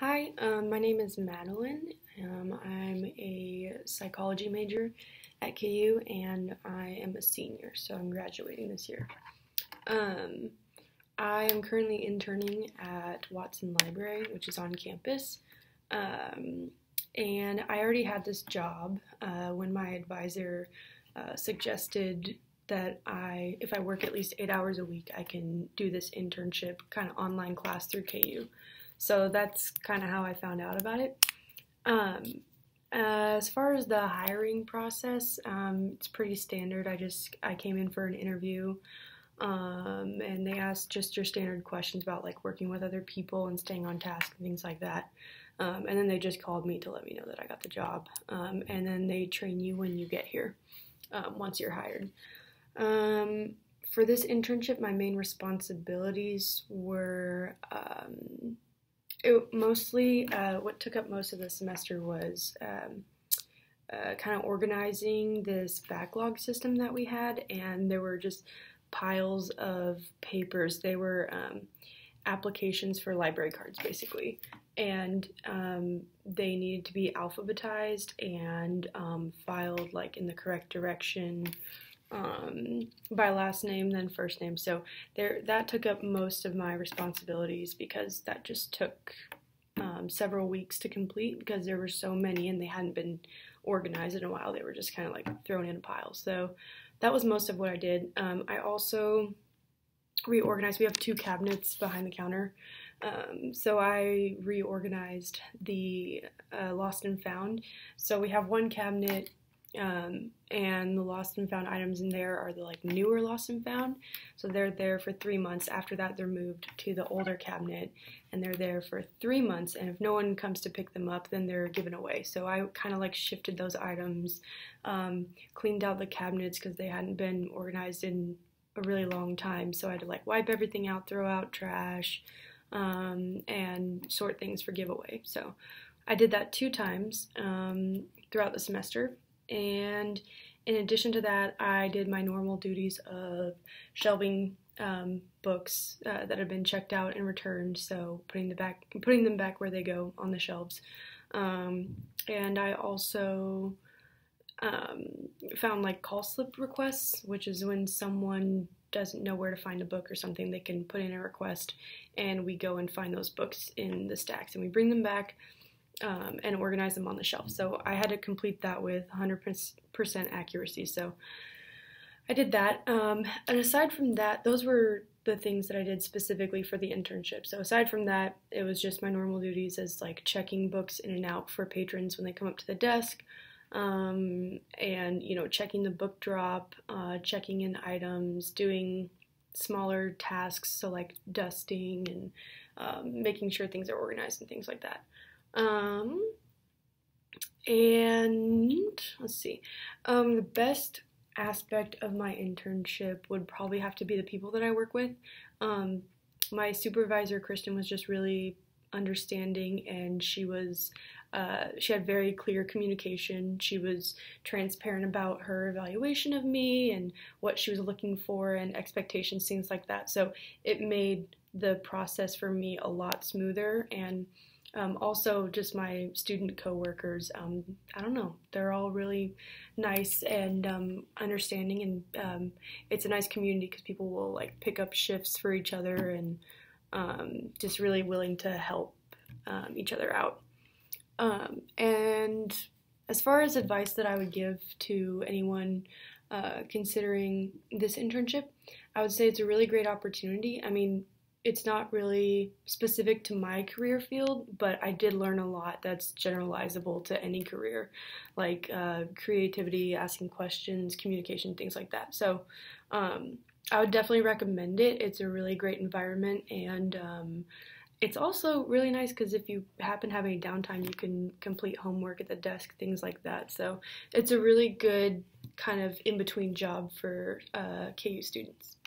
Hi, my name is Madeline. I'm a psychology major at KU and I am a senior, so I'm graduating this year. Um, I am currently interning at Watson Library, which is on campus. Um, and I already had this job when my advisor suggested that if I work at least 8 hours a week, I can do this internship kind of online class through KU. So that's kind of how I found out about it. Um, as far as the hiring process, it's pretty standard. I came in for an interview, and they asked just your standard questions about like working with other people and staying on task and things like that. And then they just called me to let me know that I got the job. And then they train you when you get here, once you're hired. For this internship, my main responsibilities were what took up most of the semester was kind of organizing this backlog system that we had, and there were just piles of papers. They were applications for library cards, basically, and they needed to be alphabetized and filed like in the correct direction. By last name, then first name. So that took up most of my responsibilities because that just took several weeks to complete because there were so many and they hadn't been organized in a while. They were just kind of like thrown in a pile. So that was most of what I did. I also reorganized. We have two cabinets behind the counter. So I reorganized the lost and found. So we have one cabinet, and the lost and found items in there are the like newer lost and found. So they're there for 3 months. After that, they're moved to the older cabinet, and they're there for 3 months. And if no one comes to pick them up, then they're given away. So I kind of like shifted those items, cleaned out the cabinets because they hadn't been organized in a really long time. So I had to like wipe everything out, throw out trash, and sort things for giveaway. So I did that 2 times throughout the semester. And in addition to that, I did my normal duties of shelving books that have been checked out and returned, so putting them back where they go on the shelves. And I also found like call slip requests, which is when someone doesn't know where to find a book or something, they can put in a request, and we go and find those books in the stacks, and we bring them back. And organize them on the shelf. So I had to complete that with 100% accuracy. So I did that. And aside from that, those were the things that I did specifically for the internship. So aside from that, it was just my normal duties as like checking books in and out for patrons when they come up to the desk, and checking the book drop, checking in items, doing smaller tasks, so like dusting and making sure things are organized and things like that. And let's see. The best aspect of my internship would probably have to be the people that I work with. My supervisor, Kristen, was just really understanding, and she had very clear communication. She was transparent about her evaluation of me and what she was looking for and expectations, things like that. So it made the process for me a lot smoother. And also, just my student coworkers, I don't know, they're all really nice and understanding, and it's a nice community because people will like pick up shifts for each other and just really willing to help each other out. And as far as advice that I would give to anyone considering this internship, I would say it's a really great opportunity. I mean, it's not really specific to my career field, but I did learn a lot that's generalizable to any career, like creativity, asking questions, communication, things like that. So I would definitely recommend it. It's a really great environment, and it's also really nice because if you happen to have any downtime, you can complete homework at the desk, things like that. So it's a really good kind of in-between job for KU students.